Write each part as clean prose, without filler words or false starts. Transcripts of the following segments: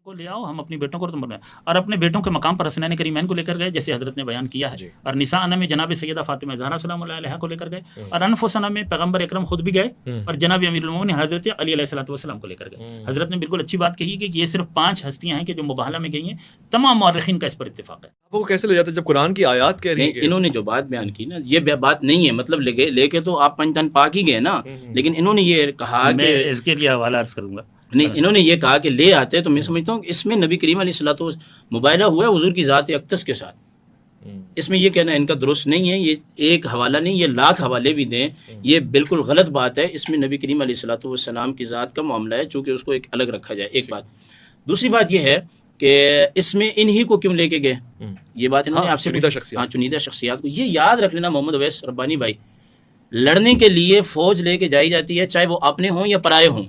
کو لے آؤ، ہم اپنی بیٹوں کو اور اپنے بیٹوں کے مقام پر حسنین کریمین کو لے کر گئے جیسے حضرت نے بیان کیا ہے، اور نساء میں جناب سیدہ فاطمہ زہرا سلام اللہ علیہا کو لے کر گئے، اور انفسنا میں پیغمبر اکرم خود بھی گئے، اور جناب امیر المومنین حضرت علی علیہ الصلوۃ والسلام کو لے کر گئے۔ حضرت نے بالکل اچھی بات کہی کہ یہ صرف 5 ہستیاں ہیں کہ جو مباہلہ میں گئی ہیں، تمام مورخین کا اس پر اتفاق ہے۔ وہ کیسے لے جاتے جب قرآن کی آیات کہہ رہی ہے؟ انہوں نے جو بات بیان کی نا، یہ بات نہیں ہے، مطلب لے کے تو آپ پنجتن پاک ہی گئے نا، لیکن انہوں نے یہ کہا میں کہ اس کے لیے حوالہ عرض کروں گا، نہیں، انہوں نے یہ کہا کہ لے آتے، تو میں سمجھتا ہوں کہ اس میں نبی کریم علیہ الصلوۃ والسلام مباہلہ ہوا ہے حضور کی ذات اقدس کے ساتھ۔ اس میں یہ کہنا ان کا درست نہیں ہے، یہ ایک حوالہ نہیں، یہ لاکھ حوالے بھی دیں، یہ بالکل غلط بات ہے۔ اس میں نبی کریم علیہ الصلوۃ والسلام کی ذات کا معاملہ ہے، چونکہ اس کو ایک الگ رکھا جائے، ایک بات۔ دوسری بات یہ ہے کہ اس میں انہی کو کیوں لے کے گئے، یہ بات انہوں نے آپ سے چنیدہ شخصیات کو، یہ یاد رکھ لینا محمد اویس ربانی بھائی، لڑنے کے لیے فوج لے کے جائی جاتی ہے، چاہے وہ اپنے ہوں یا پرائے ہوں،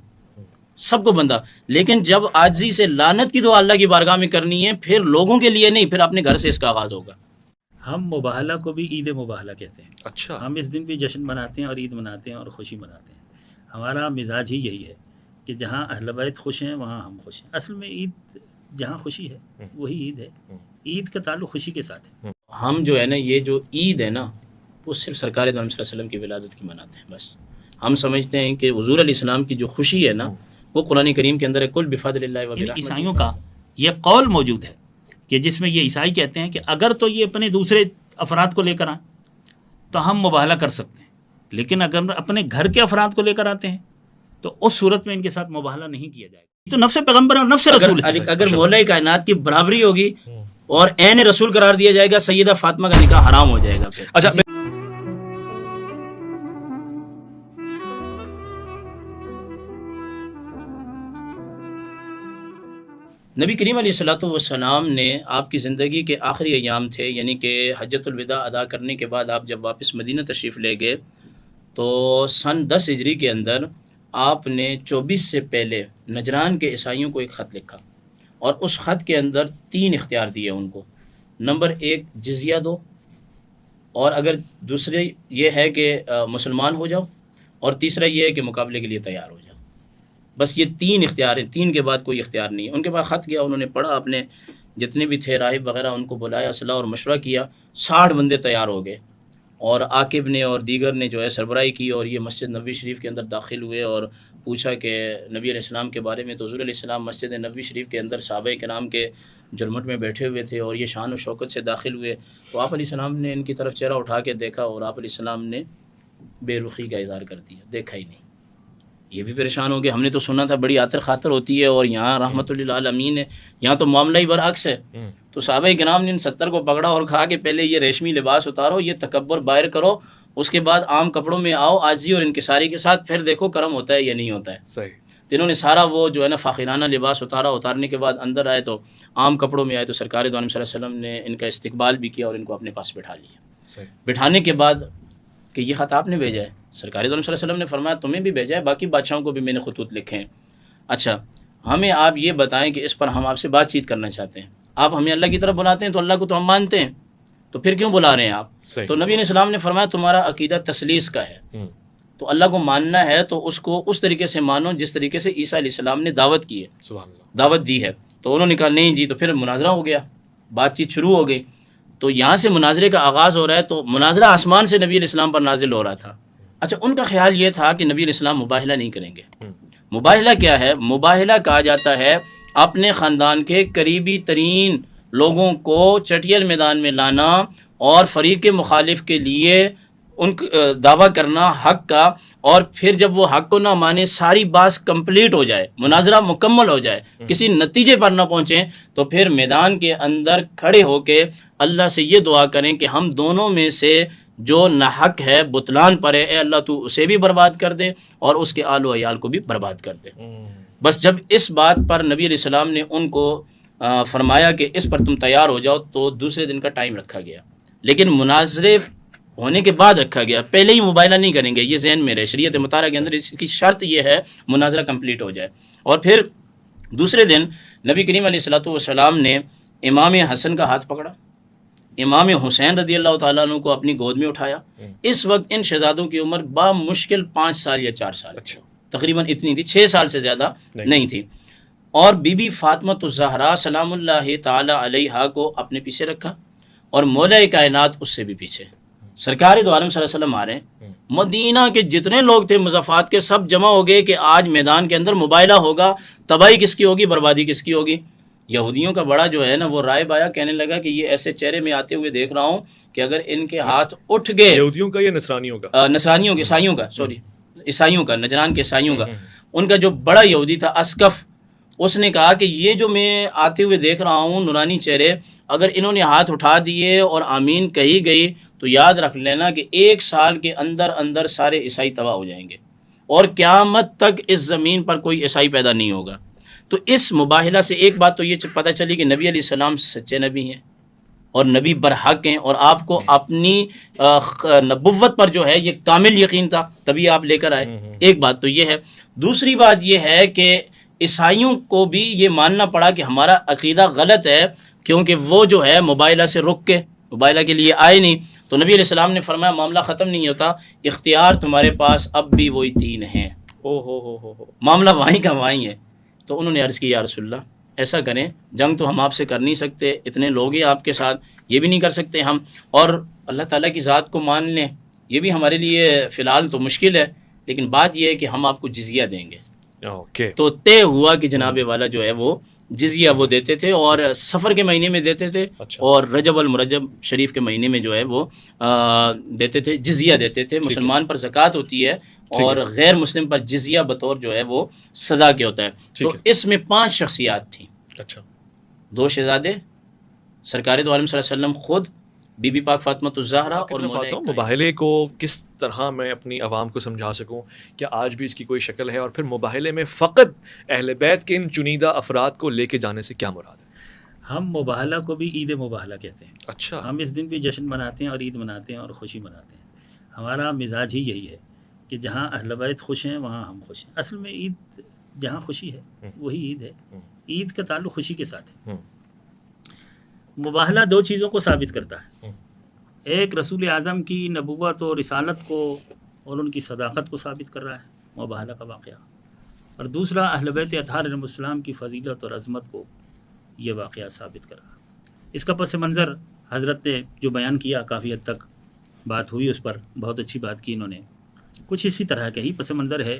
سب کو بندہ، لیکن جب عاجزی سے لعنت کی دعا اللہ کی بارگاہ میں کرنی ہے، پھر لوگوں کے لیے نہیں، پھر اپنے گھر سے اس کا آغاز ہوگا۔ ہم مباہلہ کو بھی عید مباہلہ کہتے ہیں۔ اچھا، ہم اس دن بھی جشن مناتے ہیں اور عید مناتے ہیں اور خوشی مناتے ہیں۔ ہمارا مزاج ہی یہی ہے کہ جہاں اہل بیت خوش ہیں وہاں ہم خوش ہیں۔ اصل میں عید جہاں خوشی ہے وہی عید ہے، عید کا تعلق خوشی کے ساتھ ہے۔ ہم جو ہے نا، یہ جو عید ہے نا، وہ صرف سرکار دو عالم صلی اللہ علیہ وسلم کی ولادت کی مناتے ہیں بس۔ ہم سمجھتے ہیں کہ حضور علیہ السلام کی جو خوشی ہے نا، وہ قرآن کریم کے اندر ہے، کل بفضل اللہ و برحمتہ۔ عیسائیوں کا یہ قول موجود ہے کہ جس میں یہ عیسائی کہتے ہیں کہ اگر تو یہ اپنے دوسرے افراد کو لے کر آئیں تو ہم مباہلہ کر سکتے ہیں، لیکن اگر اپنے گھر کے افراد کو لے کر آتے ہیں تو اس صورت میں ان کے ساتھ مباہلہ نہیں کیا جائے گا۔ یہ تو نفس پیغمبر اور نفس رسول ہے۔ اگر مولا کائنات کی برابری ہوگی اور عین رسول قرار دیا جائے گا، سیدہ فاطمہ کا نکاح حرام ہو جائے گا پھر۔ اچھا، نبی کریم علیہ الصلوۃ والسلام نے، آپ کی زندگی کے آخری ایام تھے، یعنی کہ حجۃ الوداع ادا کرنے کے بعد آپ جب واپس مدینہ تشریف لے گئے تو سن 10 ہجری کے اندر آپ نے 24 سے پہلے نجران کے عیسائیوں کو ایک خط لکھا، اور اس خط کے اندر 3 اختیار دیے ان کو۔ نمبر 1 جزیہ دو، اور اگر دوسرے یہ ہے کہ مسلمان ہو جاؤ، اور تیسرا یہ ہے کہ مقابلے کے لیے تیار ہو جاؤ۔ بس یہ 3 اختیار ہیں، 3 کے بعد کوئی اختیار نہیں ہے۔ ان کے پاس خط گیا، انہوں نے پڑھا، اپنے جتنے بھی تھے راہب وغیرہ ان کو بلایا، صلاح اور مشورہ کیا، 60 بندے تیار ہو گئے، اور عاقب نے اور دیگر نے جو ہے سربراہی کی، اور یہ مسجد نبوی شریف کے اندر داخل ہوئے اور پوچھا کہ نبی علیہ السلام کے بارے میں۔ تو حضور علیہ السلام مسجد نبوی شریف کے اندر صحابہ کرام کے جرمٹ میں بیٹھے ہوئے تھے، اور یہ شان و شوکت سے داخل ہوئے، تو آپ علیہ السلام نے ان کی طرف چہرہ اٹھا کے دیکھا، اور آپ علیہ السلام نے بے رخی کا اظہار کر دیا، دیکھا ہی نہیں۔ یہ بھی پریشان ہو گئے، ہم نے تو سنا تھا بڑی آتر خاطر ہوتی ہے، اور یہاں رحمت للعالمین ہے، یہاں تو معاملہ ہی برعکس ہے۔ تو صحابہ کرام نے ان 70 کو پکڑا اور کہا کہ پہلے یہ ریشمی لباس اتارو، یہ تکبر باہر کرو، اس کے بعد عام کپڑوں میں آؤ عاجزی اور انکساری کے ساتھ، پھر دیکھو کرم ہوتا ہے یا نہیں ہوتا ہے۔ صحیح۔ تو انہوں نے سارا وہ جو ہے نا فاخرانہ لباس اتارا، اتارنے کے بعد اندر آئے تو عام کپڑوں میں آئے، تو سرکار دو عالم صلی اللہ علیہ وسلم نے ان کا استقبال بھی کیا اور ان کو اپنے پاس بٹھا لیا۔ صحیح۔ بٹھانے کے بعد کہ یہ خط آپ نے بھیجا ہے، سرکار دو عالم صلی اللہ علیہ وسلم نے فرمایا تمہیں بھی بھیجا ہے، باقی بادشاہوں کو بھی میں نے خطوط لکھے ہیں۔ اچھا، ہمیں آپ یہ بتائیں کہ اس پر ہم آپ سے بات چیت کرنا چاہتے ہیں، آپ ہمیں اللہ کی طرف بلاتے ہیں تو اللہ کو تو ہم مانتے ہیں، تو پھر کیوں بلا رہے ہیں آپ؟ صحیح۔ تو نبی علیہ السلام نے فرمایا تمہارا عقیدہ تثلیث کا ہے، تو اللہ کو ماننا ہے تو اس کو اس طریقے سے مانو جس طریقے سے عیسیٰ علیہ السلام نے دعوت کی ہے، سبحان اللہ، دعوت دی ہے۔ تو انہوں نے کہا نہیں جی، تو پھر مناظرہ ہو گیا، بات چیت شروع ہو گئی۔ تو یہاں سے مناظرے کا آغاز ہو رہا ہے، تو مناظرہ آسمان سے نبی علیہ السلام پر نازل ہو رہا تھا۔ اچھا، ان کا خیال یہ تھا کہ نبی علیہ السلام مباہلہ نہیں کریں گے۔ مباہلہ کیا ہے؟ مباہلہ کہا جاتا ہے اپنے خاندان کے قریبی ترین لوگوں کو چٹیل میدان میں لانا اور فریق مخالف کے لیے ان دعویٰ کرنا حق کا، اور پھر جب وہ حق کو نہ مانے، ساری بات کمپلیٹ ہو جائے، مناظرہ مکمل ہو جائے، کسی نتیجے پر نہ پہنچیں، تو پھر میدان کے اندر کھڑے ہو کے اللہ سے یہ دعا کریں کہ ہم دونوں میں سے جو ناحق ہے، بطلان پر ہے، اے اللہ تو اسے بھی برباد کر دے اور اس کے آل و عیال کو بھی برباد کر دے۔ بس جب اس بات پر نبی علیہ السلام نے ان کو فرمایا کہ اس پر تم تیار ہو جاؤ، تو دوسرے دن کا ٹائم رکھا گیا، لیکن مناظرے ہونے کے بعد رکھا گیا، پہلے ہی مباہلہ نہیں کریں گے، یہ ذہن میں رہے۔ شریعت مطالعہ کے اندر اس کی شرط یہ ہے مناظرہ کمپلیٹ ہو جائے۔ اور پھر دوسرے دن نبی کریم علیہ الصلوۃ والسلام نے امام حسن کا ہاتھ پکڑا، امام حسین رضی اللہ تعالیٰ عنہ کو اپنی گود میں اٹھایا۔ اس وقت ان شہزادوں کی عمر بامشکل 5 سال یا 4 سال، تقریباً اتنی تھی، 6 سال سے زیادہ نہیں تھی۔ اور بی بی فاطمۃ الزہرا سلام اللہ تعالی علیہا کو اپنے پیچھے رکھا اور مولا کائنات اس سے بھی پیچھے. سرکار دو عالم صلی اللہ علیہ وسلم آ رہے ہیں, مدینہ کے جتنے لوگ تھے مضافات کے سب جمع ہو گئے کہ آج میدان کے اندر مباہلہ ہوگا, تباہی کس کی ہوگی, بربادی کس کی ہوگی. یہودیوں کا بڑا جو ہے نا وہ رائے بایا, کہنے لگا کہ یہ ایسے چہرے میں آتے ہوئے دیکھ رہا ہوں کہ اگر ان کے ہاتھ اٹھ گئے, یہودیوں کا یا نصرانیوں کا؟ نصرانیوں کے, عیسائیوں کا, نجران کے عیسائیوں کا. ان کا جو بڑا یہودی تھا اسقف, اس نے کہا کہ یہ جو میں آتے ہوئے دیکھ رہا ہوں نورانی چہرے, اگر انہوں نے ہاتھ اٹھا دیے اور آمین کہی گئی تو یاد رکھ لینا کہ 1 سال کے اندر اندر سارے عیسائی تباہ ہو جائیں گے اور قیامت تک اس زمین پر کوئی عیسائی پیدا نہیں ہوگا. تو اس مباہلہ سے ایک بات تو یہ پتہ چلی کہ نبی علیہ السلام سچے نبی ہیں اور نبی برحق ہیں, اور آپ کو اپنی نبوت پر جو ہے یہ کامل یقین تھا, تبھی آپ لے کر آئے. ایک بات تو یہ ہے. دوسری بات یہ ہے کہ عیسائیوں کو بھی یہ ماننا پڑا کہ ہمارا عقیدہ غلط ہے, کیونکہ وہ جو ہے مباہلہ سے رک کے مباہلہ کے لیے آئے نہیں. تو نبی علیہ السلام نے فرمایا معاملہ ختم نہیں ہوتا, اختیار تمہارے پاس اب بھی وہی 3 ہیں. معاملہ وہیں کا وہیں ہے. تو انہوں نے عرض کی یا رسول اللہ ایسا کریں, جنگ تو ہم آپ سے کر نہیں سکتے, اتنے لوگ ہیں آپ کے ساتھ, یہ بھی نہیں کر سکتے ہم, اور اللہ تعالیٰ کی ذات کو مان لیں, یہ بھی ہمارے لیے فی الحال تو مشکل ہے, لیکن بات یہ ہے کہ ہم آپ کو جزیہ دیں گے. تو طے ہوا کہ جناب والا جو ہے وہ جزیہ وہ دیتے تھے, اور سفر کے مہینے میں دیتے تھے, اور رجب المرجب شریف کے مہینے میں جو ہے وہ دیتے تھے, جزیہ دیتے تھے. مسلمان پر زکوٰۃ ہوتی ہے اور غیر مسلم پر جزیہ بطور جو ہے وہ سزا کے ہوتا ہے. تو اس میں 5 شخصیات تھیں. 2 شہزادے, سرکار دو عالم صلی اللہ علیہ وسلم خود, بی بی پاک فاطمۃ الزہرا اور مباہلے کو کس طرح میں اپنی عوام کو سمجھا سکوں, کیا آج بھی اس کی کوئی شکل ہے؟ اور پھر مباہلے میں فقط اہل بیت کے ان چنیدہ افراد کو لے کے جانے سے کیا مراد ہے؟ ہم مباہلہ کو بھی عید مباہلہ کہتے ہیں. اچھا. ہم اس دن بھی جشن مناتے ہیں اور عید مناتے ہیں اور خوشی مناتے ہیں. ہمارا مزاج ہی یہی ہے کہ جہاں اہل بیت خوش ہیں وہاں ہم خوش ہیں. اصل میں عید جہاں خوشی ہے وہی عید ہے. عید کا تعلق خوشی کے ساتھ ہے. مباہلہ 2 چیزوں کو ثابت کرتا ہے. ایک رسول اعظم کی نبوت اور رسالت کو اور ان کی صداقت کو ثابت کر رہا ہے مباہلہ کا واقعہ, اور دوسرا اہل بیت اطہار علیہم السلام کی فضیلت اور عظمت کو یہ واقعہ ثابت کر رہا ہے. اس کا پس منظر حضرت نے جو بیان کیا کافی حد تک بات ہوئی اس پر, بہت اچھی بات کی انہوں نے. کچھ اسی طرح کا ہی پس منظر ہے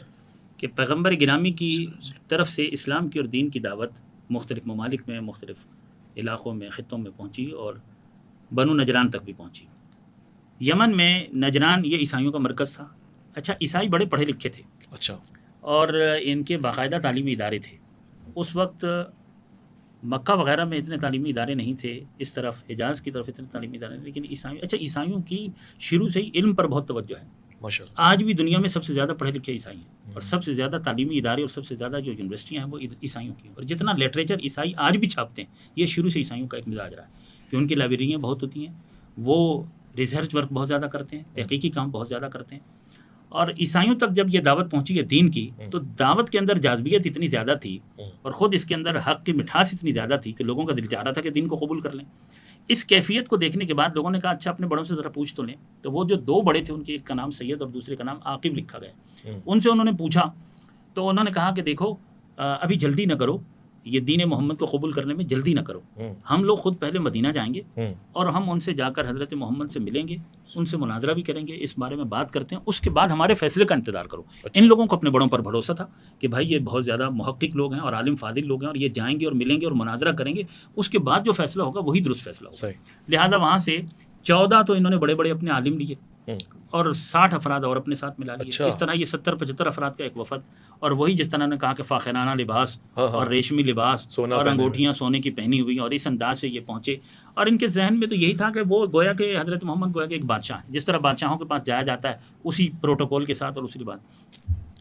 کہ پیغمبر گرامی کی طرف سے اسلام کی اور دین کی دعوت مختلف ممالک میں, مختلف علاقوں میں, خطوں میں پہنچی اور بنو نجران تک بھی پہنچی. یمن میں نجران یہ عیسائیوں کا مرکز تھا. اچھا, عیسائی بڑے پڑھے لکھے تھے. اچھا. اور ان کے باقاعدہ تعلیمی ادارے تھے. اس وقت مکہ وغیرہ میں اتنے تعلیمی ادارے نہیں تھے, اس طرف حجاز کی طرف اتنے تعلیمی ادارے نہیں, لیکن عیسائیوں کی شروع سے ہی علم پر بہت توجہ ہے. آج بھی دنیا میں سب سے زیادہ پڑھے لکھے عیسائی ہیں, اور سب سے زیادہ تعلیمی ادارے اور سب سے زیادہ جو یونیورسٹیاں ہیں وہ عیسائیوں کی. اور جتنا لٹریچر عیسائی آج بھی چھاپتے ہیں یہ شروع سے عیسائیوں کا ایک مزاج رہا ہے کہ ان کی لائبریریاں بہت ہوتی ہیں, وہ ریسرچ ورک بہت زیادہ کرتے ہیں, تحقیقی کام بہت زیادہ کرتے ہیں. اور عیسائیوں تک جب یہ دعوت پہنچی ہے دین کی, تو دعوت کے اندر جاذبیت اتنی زیادہ تھی اور خود اس کے اندر حق کی مٹھاس اتنی زیادہ تھی کہ لوگوں کا دل چاہ رہا تھا کہ دین کو قبول کر لیں. اس کیفیت کو دیکھنے کے بعد لوگوں نے کہا اچھا اپنے بڑوں سے ذرا پوچھ تو لیں. تو وہ جو 2 بڑے تھے, ان کے ایک کا نام سید اور دوسرے کا نام عاقب لکھا گیا, ان سے انہوں نے پوچھا تو انہوں نے کہا کہ دیکھو ابھی جلدی نہ کرو, یہ دین محمد کو قبول کرنے میں جلدی نہ کرو. ہم لوگ خود پہلے مدینہ جائیں گے اور ہم ان سے جا کر حضرت محمد سے ملیں گے, ان سے مناظرہ بھی کریں گے, اس بارے میں بات کرتے ہیں, اس کے بعد ہمارے فیصلے کا انتظار کرو. ان لوگوں کو اپنے بڑوں پر بھروسہ تھا کہ بھائی یہ بہت زیادہ محقق لوگ ہیں اور عالم فاضل لوگ ہیں, اور یہ جائیں گے اور ملیں گے اور مناظرہ کریں گے, اس کے بعد جو فیصلہ ہوگا وہی درست فیصلہ ہوگا. لہٰذا وہاں سے 14 تو انہوں نے بڑے بڑے اپنے عالم لیے اور 60 افراد اور اپنے ساتھ ملا لیے. اس طرح یہ 70-75 افراد کا ایک وفد, اور وہی جس طرح نے کہا کہ فاخرانہ لباس اور ریشمی لباس اور انگوٹھیاں سونے کی پہنی ہوئی, اور اس انداز سے یہ پہنچے. اور ان کے ذہن میں تو یہی تھا کہ وہ گویا کہ حضرت محمد گویا کہ ایک بادشاہ ہے, جس طرح بادشاہوں کے پاس جایا جاتا ہے اسی پروٹوکول کے ساتھ اور اسی بات.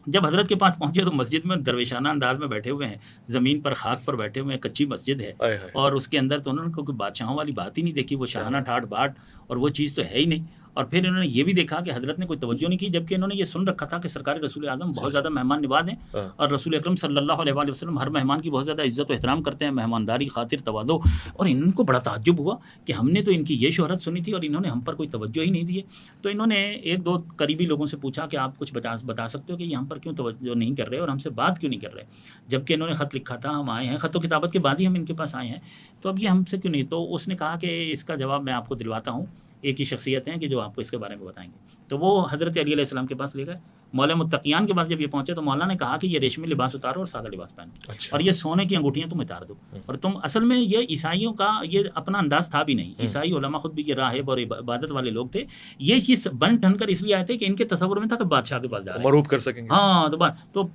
جب حضرت کے پاس پہنچے تو مسجد میں درویشانہ انداز میں بیٹھے ہوئے ہیں, زمین پر خاک پر بیٹھے ہوئے ہیں, کچی مسجد ہے, اور اس کے اندر تو انہوں نے کوئی بادشاہوں والی بات ہی نہیں دیکھی, وہ شاہانہ ٹھاٹ باٹ اور وہ چیز تو ہے ہی نہیں. اور پھر انہوں نے یہ بھی دیکھا کہ حضرت نے کوئی توجہ نہیں کی، جبکہ انہوں نے یہ سن رکھا تھا کہ سرکار رسول اعظم بہت زیادہ مہمان نواز ہیں اور رسول اکرم صلی اللہ علیہ وآلہ وسلم ہر مہمان کی بہت زیادہ عزت و احترام کرتے ہیں، مہمانداری، خاطر، تواضع. اور ان کو بڑا تعجب ہوا کہ ہم نے تو ان کی یہ شہرت سنی تھی اور انہوں نے ہم پر کوئی توجہ ہی نہیں دی ہے. تو انہوں نے ایک دو قریبی لوگوں سے پوچھا کہ آپ کچھ بتا سکتے ہو کہ یہ ہم پر کیوں توجہ نہیں کر رہے اور ہم سے بات کیوں نہیں کر رہے، جبکہ انہوں نے خط لکھا تھا، ہم آئے ہیں، خط و کتابت کے بعد ہی ہم ان کے پاس آئے ہیں، تو اب یہ ہم سے کیوں نہیں. تو اس نے کہا کہ اس کا جواب میں آپ کو دلواتا ہوں، ایک ہی شخصیت ہیں کہ جو آپ کو اس کے بارے میں بتائیں گے. تو وہ حضرت علی علیہ السلام کے پاس لے گئے. مولا متقیان کے پاس جب یہ پہنچے تو مولا نے کہا کہ یہ ریشمی لباس اتارو اور سادہ لباس پہنو، اور یہ سونے کی انگوٹھیاں تم اتار دو. اور تم اصل میں یہ عیسائیوں کا یہ اپنا انداز تھا بھی نہیں، عیسائی علماء خود بھی یہ راہب اور عبادت والے لوگ تھے. یہ چیز بن ٹھن کر اس لیے آئے تھے کہ ان کے تصور میں تھا کہ بادشاہ کے پاس جا رہے ہیں، مروب کر سکیں گے. ہاں تو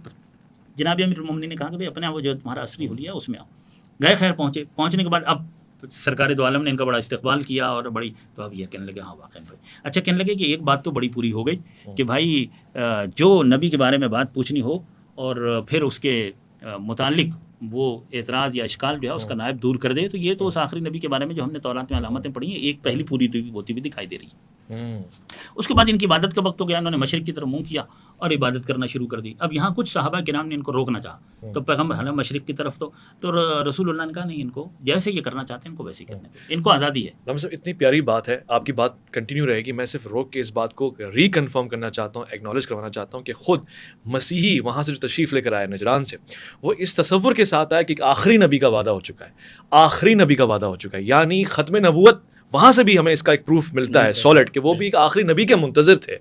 جناب امیر المومنین نے کہا کہ بھائی اپنے وہ جو تمہارا اصلی حلیہ ہے اس میں آؤ. گئے، خیر پہنچنے کے بعد اب سرکار دو عالم نے ان کا بڑا استقبال کیا اور بڑی، تو اب یہ کہنے لگے ہاں واقعی بھائی اچھا، کہنے لگے کہ ایک بات تو بڑی پوری ہو گئی کہ بھائی جو نبی کے بارے میں بات پوچھنی ہو اور پھر اس کے متعلق وہ اعتراض یا اشکال جو ہے اس کا نائب دور کر دے، تو یہ تو اس آخری نبی کے بارے میں جو ہم نے تورات میں علامتیں پڑھی ہیں ایک پہلی پوری ہوتی بھی دکھائی دے رہی ہے. اس کے بعد ان کی عبادت کا وقت ہو گیا، انہوں نے مشرق کی طرف منہ کیا اور عبادت کرنا شروع کر دی. اب یہاں کچھ صحابہ کرام نے ان کو روکنا چاہا، تو پیغمبر حالانکہ مشرق کی طرف تو رسول اللہ نے کہا نہیں، ان کو جیسے یہ کرنا چاہتے ہیں ان کو ویسے ہی کرنے دیں، ان کو آزادی ہے. ہم صاحب اتنی پیاری بات ہے، آپ کی بات کنٹینیو رہے گی، میں صرف روک کے اس بات کو ری کنفرم کرنا چاہتا ہوں، ایکنالج کروانا چاہتا ہوں کہ خود مسیحی وہاں سے جو تشریف لے کر آئے نجران سے، وہ اس تصور کے ساتھ آیا کہ ایک آخری نبی کا وعدہ ہو چکا ہے، آخری نبی کا وعدہ ہو چکا ہے، یعنی ختم نبوت وہاں سے بھی ہمیں اس کا ایک پروف ملتا ہے سالڈ کہ وہ بھی ایک آخری نبی کے منتظر تھے.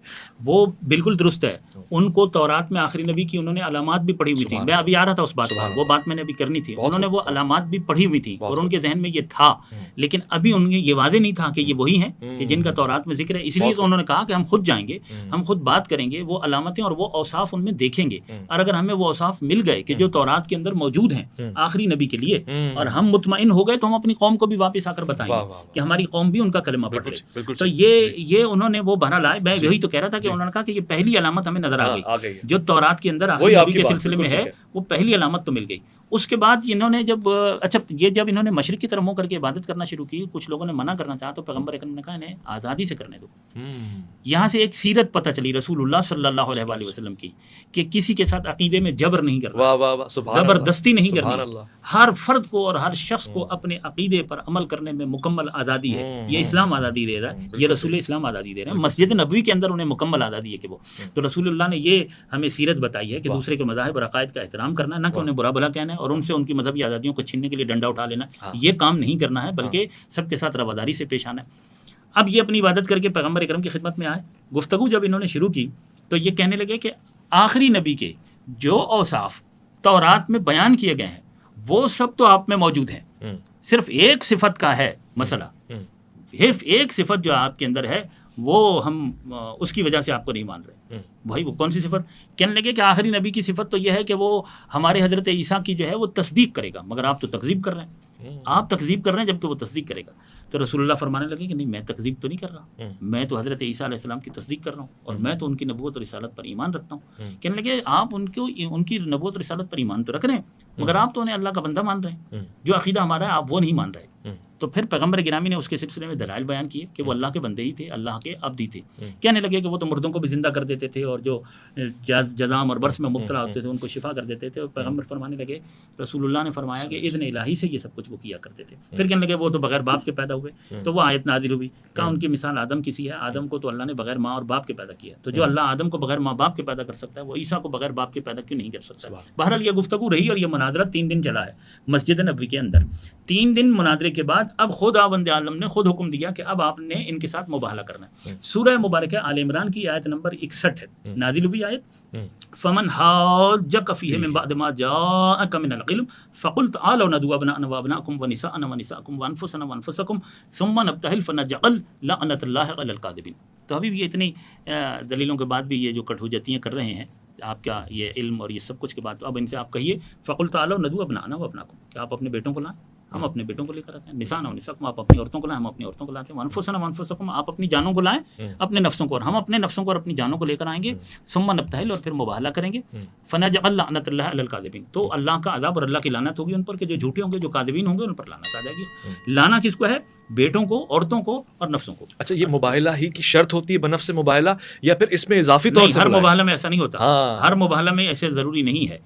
وہ بالکل درست ہے، ان کو تورات میں آخری نبی کی انہوں نے علامات بھی پڑھی ہوئی تھی. میں ابھی آ رہا تھا اس بات پر، وہ بات میں نے ابھی کرنی تھی. انہوں نے وہ علامات بھی پڑھی ہوئی تھی اور ان کے ذہن میں یہ تھا، لیکن ابھی ان یہ واضح نہیں تھا کہ یہ وہی ہیں کہ جن کا تورات میں ذکر ہے. اس لیے تو انہوں نے کہا کہ ہم خود جائیں گے، ہم خود بات کریں گے، وہ علامتیں اور وہ اوصاف ان میں دیکھیں گے، اور اگر ہمیں وہ اوصاف مل گئے کہ جو تورات کے اندر موجود ہیں آخری نبی کے لیے اور ہم مطمئن ہو گئے، تو ہم اپنی قوم کو بھی واپس آ کر بتائیں گے کہ ہماری قوم بھی ان کا کلمہ. تو یہ انہوں نے وہ بہرحال آئے. میں وہی تو کہہ رہا تھا کہ انہوں نے کہا کہ یہ پہلی علامت ہمیں نظر آ گئی جو تورات کے اندر آخری نبی کے سلسلے میں ہے، وہ پہلی علامت تو مل گئی. اس کے بعد انہوں نے جب انہوں نے مشرق کی طرف منہ کر کے عبادت کرنا شروع کی، کچھ لوگوں نے منع کرنا چاہا، تو پیغمبر اکرم نے کہا انہیں آزادی سے کرنے دو. یہاں سے ایک سیرت پتہ چلی رسول اللہ صلی اللہ علیہ وآلہ وسلم کی کہ کسی کے ساتھ عقیدے میں جبر نہیں کرنا، زبردستی نہیں کرنی. ہر فرد کو اور ہر شخص کو اپنے عقیدے پر عمل کرنے میں مکمل آزادی ہے. یہ اسلام آزادی دے رہا ہے، یہ رسول اسلام آزادی دے رہے ہیں. مسجد نبوی کے اندر انہیں مکمل آزادی ہے کہ وہ، تو رسول اللہ نے یہ ہمیں سیرت بتائی ہے کہ دوسرے کے مذاہب اور عقائد کا احترام کرنا ہے، نہ کہ انہیں برا بھلا کہنا ہے اور ان سے ان کی مذہبی آزادیوں کو چھیننے کے لیے ڈنڈا اٹھا لینا ہے. یہ کام نہیں کرنا ہے، بلکہ سب کے ساتھ رواداری سے پیش آنا ہے. اب یہ اپنی عبادت کر کے پیغمبر اکرم کی خدمت میں آئے. گفتگو جب انہوں نے شروع کی تو یہ کہنے لگے کہ آخری نبی کے جو اوصاف تورات میں بیان کیے گئے ہیں وہ سب تو آپ میں موجود ہیں، صرف ایک صفت کا ہے مسئلہ، صرف ایک صفت جو آپ کے اندر ہے وہ ہم اس کی وجہ سے آپ کو نہیں مان رہے. بھائی وہ کون سی صفت؟ کہنے لگے کہ آخری نبی کی صفت تو یہ ہے کہ وہ ہمارے حضرت عیسیٰ کی جو ہے وہ تصدیق کرے گا، مگر آپ تو تکذیب کر رہے ہیں، آپ تکذیب کر رہے ہیں جبکہ وہ تصدیق کرے گا. تو رسول اللہ فرمانے لگے کہ نہیں، میں تکذیب تو نہیں کر رہا، میں تو حضرت عیسیٰ علیہ السلام کی تصدیق کر رہا ہوں اور میں تو ان کی نبوت اور رسالت پر ایمان رکھتا ہوں. کہنے لگے آپ ان کی نبوت اور رسالت پر ایمان تو رکھ رہے ہیں، مگر آپ تو انہیں اللہ کا بندہ مان رہے ہیں، جو عقیدہ ہمارا ہے آپ وہ نہیں مان رہے. تو پھر پیغمبر گرامی نے اس کے سلسلے میں دلائل بیان کیے کہ وہ اللہ کے بندے ہی تھے، اللہ کے عبد ہی تھے. کہنے لگے کہ وہ تو مردوں کو بھی زندہ کر دیتے تھے اور جو جزام اور برس میں مبتلا ہوتے تھے ان کو شفا کر دیتے تھے. اور پیغمبر فرمانے لگے رسول اللہ نے فرمایا کہ اذن الہی سے یہ سب کچھ وہ کیا کرتے تھے. پھر کہنے لگے وہ تو بغیر باپ کے پیدا ہوئے، تو وہ آیت نازل ہوئی، کہا ان کی مثال آدم کی سی ہے، آدم کو تو اللہ نے بغیر ماں اور باپ کے پیدا کیا، تو جو اللہ آدم کو بغیر ماں باپ کے پیدا کر سکتا ہے وہ عیسیٰ کو بغیر باپ کے پیدا کیوں نہیں کر سکتا. بہرحال یہ گفتگو رہی اور یہ مناظرہ 3 دن چلا ہے مسجد نبوی کے اندر. 3 دن مناظرے کے بعد اب خود آبند عالم نے خود حکم دیا کہ اب آپ نے ان کے ساتھ مباہلہ کرنا ہے. سورہ مبارکہ آل عمران کی آیت نمبر 61 ہے نازل ہوئی آیت، فمن حاجک فیہ من بعد ما جاءک من العلم فقل تعالوا ندعو ابناءنا وابناءکم ونساءنا ونساءکم وانفسنا وانفسکم ثم نبتہل فنجعل لعنۃ اللہ علی الکاذبین. تو ابھی یہ اتنی دلیلوں کے بعد بھی یہ جو کٹھوجتیاں کر رہے ہیں آپ کا یہ علم اور یہ سب کچھ کے بعد، تو اب ان سے آپ کہیے فقل تعالوا ندعو ابناءنا وابناءکم کہ آپ اپنے بیٹوں کو لائیں ہم اپنے بیٹوں کو لے کر آتے ہیں. نساء نساءکم، آپ اپنی عورتوں کو لائیں، ہم اپنی عورتوں کو لاتے ہیں. انفسنا انفسکم، آپ اپنی جانوں کو لائیں، اپنے نفسوں کو، اور ہم اپنے نفسوں کو اور اپنی جانوں کو لے کر آئیں گے. ثم نبتہل، اور پھر مباہلہ کریں گے. فنجعل لعنت اللہ علی الکاذبین، تو اللہ کا عذاب اور اللہ کی لعنت ہوگی ان پر کہ جو جھوٹے ہوں گے، جو کاذبین ہوں گے، ان پر لعنت آ جائے گی. لانا کس کو ہے؟ بیٹوں کو، عورتوں کو اور نفسوں کو. اچھا، یہ مباہلہ ہی کی شرط ہوتی ہے بنفس مباہلہ، یا پھر اس میں اضافی طور سے؟ ہر مباہلہ میں ایسا نہیں ہوتا، ہر مباہلہ میں ایسے ضروری نہیں ہے.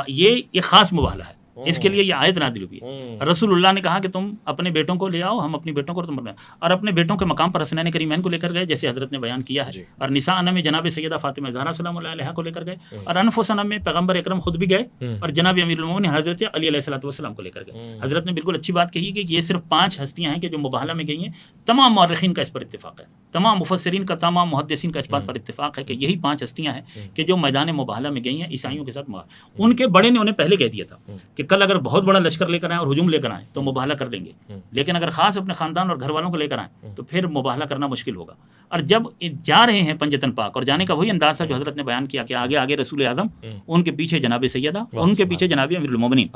یہ ایک خاص مباہلہ ہے، اس کے لیے یہ آیت نازل ہوئی ہے. رسول اللہ نے کہا کہ تم اپنے بیٹوں کو لے آؤ، ہم اپنی بیٹوں کو تم، اور اپنے بیٹوں کے مقام پر حسنین کریمین کو لے کر گئے جیسے حضرت نے بیان کیا ہے. اور نساء میں جناب سیدہ فاطمہ زہرا سلام اللہ علیہا کو لے کر گئے. اور انفسنا میں پیغمبر اکرم خود بھی گئے اور جناب امیر المومنین حضرت علی علیہ الصلوۃ والسلام کو لے کر گئے. حضرت نے بالکل اچھی بات کہی کہ یہ صرف 5 ہستیاں ہیں کہ جو مباہلہ میں گئی ہیں. تمام مورخین کا اس پر اتفاق ہے، تمام مفسرین کا، تمام محدثین کا اس بات پر اتفاق ہے کہ یہی 5 ہستیاں ہیں کہ جو میدان مباہلہ میں گئی ہیں عیسائیوں کے ساتھ. ان کے بڑے نے انہیں پہلے کہہ دیا تھا کہ کل اگر بہت بڑا لشکر لے کر آئیں اور ہجوم لے کر آئیں تو مباہلہ کر لیں گے، لیکن اگر خاص اپنے خاندان اور گھر والوں کو لے کر آئیں تو پھر مباہلہ کرنا مشکل ہوگا. اور جب جا رہے ہیں پنجتن پاک، اور جانے کا وہی انداز تھا جو حضرت نے بیان کیا کہ آگے آگے رسول اعظم، ان کے پیچھے جناب سیدہ، ان کے پیچھے جناب امیر المومنین.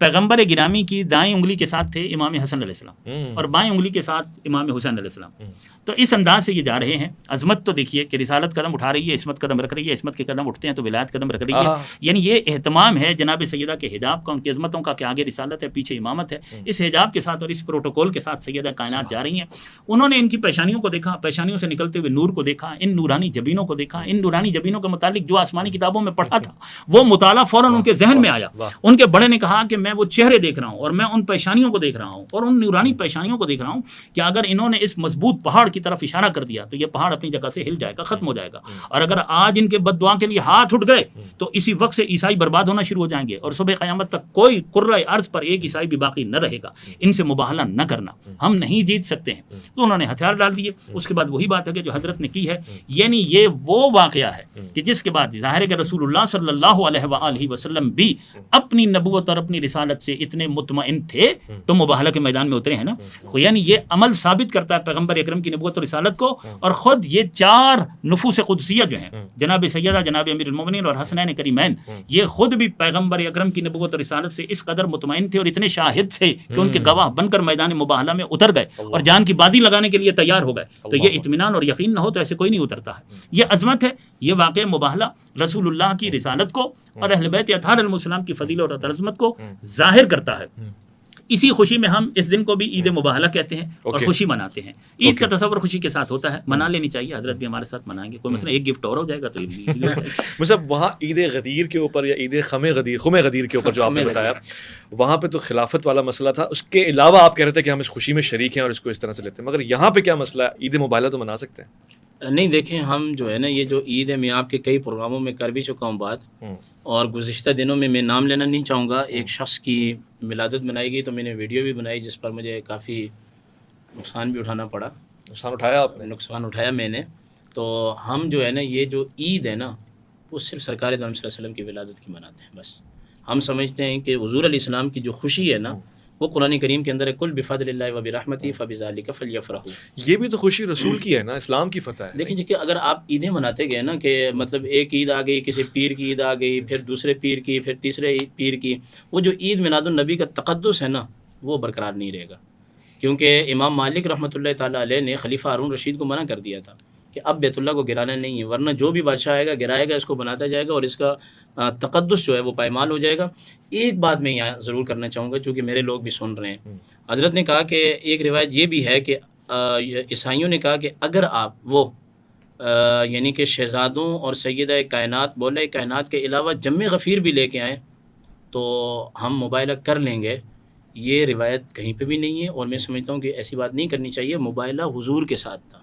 پیغمبر گرامی کی دائیں انگلی کے ساتھ تھے امام حسن علیہ السلام اور بائیں انگلی کے ساتھ امام حسین علیہ السلام. تو اس انداز سے یہ جا رہے ہیں. عظمت تو دیکھیے کہ رسالت قدم اٹھا رہی ہے، عصمت قدم رکھ رہی ہے، عصمت کے قدم اٹھتے ہیں تو ولایت قدم رکھ رہی ہے. یعنی یہ اہتمام ہے جناب سیدہ کے حجاب کا، ان کی عظمتوں کا، کہ آگے رسالت ہے، پیچھے امامت ہے. اس حجاب کے ساتھ اور اس پروٹوکول کے ساتھ سیدہ کائنات جا رہی ہیں. انہوں نے ان کی پیشانیوں کو دیکھا، پیشانیوں سے نکلتے ہوئے نور کو دیکھا، ان نورانی جبینوں کو دیکھا. ان نورانی جبینوں کے متعلق جو آسمانی کتابوں میں پڑھا تھا وہ مطالعہ فوراً ان کے ذہن میں آیا. ان کے بڑے نے کہا کہ میں وہ چہرے دیکھ رہا ہوں اور میں ان پیشانیوں کو دیکھ رہا ہوں اور ان نورانی پیشانیوں کو دیکھ رہا ہوں کہ اگر انہوں نے اس مضبوط پہاڑ کی طرف اشارہ کر دیا تو یہ پہاڑ اپنی جگہ سے ہل جائے گا، ختم ہو جائے گا. اور اگر آج ان کے بد دعا کے لیے ہاتھ اٹھ گئے تو اسی وقت سے عیسائی برباد ہونا شروع ہو جائیں گے اور صبح قیامت تک کوئی قرۂ ارض پر ایک عیسائی بھی باقی نہ رہے گا. ان سے مباہلہ نہ کرنا، ہم نہیں جیت سکتے ہیں. تو انہوں نے ہتھیار ڈال دیے. اس کے بعد وہی بات ہے کہ جو حضرت نے کی ہے، یعنی یہ وہ واقعہ ہے کہ جس کے بعد ظاہر ہے کہ رسول اللہ صلی اللہ علیہ وآلہ وسلم بھی اپنی نبوت اور اپنی رسالت سے اتنے مطمئن تھے تو مباہلہ کے میدان میں اترے ہیں نا. یعنی یہ عمل ثابت کرتا ہے پیغمبر اکرم کی نبوت اور رسالت کو. اور خود یہ 4 نفوس قدسیہ جو ہیں، جناب سیدہ، جناب امیر المومنین اور حسنین کریمین، یہ خود بھی پیغمبر اکرم کی نبوت اور رسالت سے اس قدر مطمئن تھے اور اتنے شاہد تھے کہ ان کے گواہ بن کر میدان مباہلہ میں اتر گئے اور جان کی بازی لگانے کے لیے تیار ہو گئے. تو یہ اطمینان اور یقین نہ ہو تو ایسے کوئی نہیں اترتا ہے. یہ عظمت ہے. یہ واقع مباہلہ رسول اللہ کی رسالت کو اور اہل بیت اطہار علیہم السلام کی فضیلت اور عظمت کو ظاہر کرتا ہے. اسی خوشی میں ہم اس دن کو بھی عید مباہلہ کہتے ہیں اور خوشی مناتے ہیں. عید کا تصور خوشی کے ساتھ ہوتا ہے، منا لینی چاہیے. حضرت بھی ہمارے ساتھ منائیں گے. کوئی مثلا ایک گفٹ اور ہو جائے گا تو مطلب وہاں عید غدیر کے اوپر یا عید خم غدیر کے اوپر جو آپ نے بتایا، وہاں پہ تو خلافت والا مسئلہ تھا. اس کے علاوہ آپ کہہ رہے تھے کہ ہم اس خوشی میں شریک ہیں اور اس کو اس طرح سے لیتے ہیں. مگر یہاں پہ کیا مسئلہ ہے؟ عید مباہلہ تو منا سکتے ہیں؟ نہیں، دیکھیں ہم جو ہے نا، یہ جو عید ہے میں آپ کے کئی پروگراموں میں کر بھی چکا ہوں بات، اور گزشتہ دنوں میں نام لینا نہیں چاہوں گا، ایک شخص کی ولادت منائی گئی تو میں نے ویڈیو بھی بنائی جس پر مجھے کافی نقصان بھی اٹھانا پڑا. نقصان اٹھایا آپ نے؟ نقصان اٹھایا میں نے. تو ہم جو ہے نا، یہ جو عید ہے نا، وہ صرف سرکار دو عالم صلی اللہ علیہ وسلم کی ولادت کی مناتے ہیں بس. ہم سمجھتے ہیں کہ حضور علیہ السلام کی جو خوشی ہے نا، وہ قرآن کریم کے اندر ہے، کل بفضل اللہ و برحمتہ فبذلک فلیفرحوا. یہ بھی تو خوشی رسول کی ہے نا، اسلام کی فتح ہے. دیکھیں جی کہ اگر آپ عیدیں مناتے گئے نا، کہ مطلب ایک عید آ گئی، کسی پیر کی عید آ گئی، پھر دوسرے پیر کی، پھر تیسرے پیر کی، وہ جو عید میلاد النبی کا تقدس ہے نا، وہ برقرار نہیں رہے گا. کیونکہ امام مالک رحمۃ اللہ تعالیٰ علیہ نے خلیفہ ہارون رشید کو منع کر دیا تھا کہ اب بیت اللہ کو گرانا نہیں ہے، ورنہ جو بھی بادشاہ آئے گا گرائے گا، اس کو بناتا جائے گا اور اس کا تقدس جو ہے وہ پائمال ہو جائے گا. ایک بات میں یہاں ضرور کرنا چاہوں گا چونکہ میرے لوگ بھی سن رہے ہیں. حضرت نے کہا کہ ایک روایت یہ بھی ہے کہ عیسائیوں نے کہا کہ اگر آپ وہ یعنی کہ شہزادوں اور سیدہ کائنات بولے کائنات کے علاوہ جم غفیر بھی لے کے آئیں تو ہم مباہلہ کر لیں گے. یہ روایت کہیں پہ بھی نہیں ہے اور میں سمجھتا ہوں کہ ایسی بات نہیں کرنی چاہیے. مباہلہ حضور کے ساتھ تھا.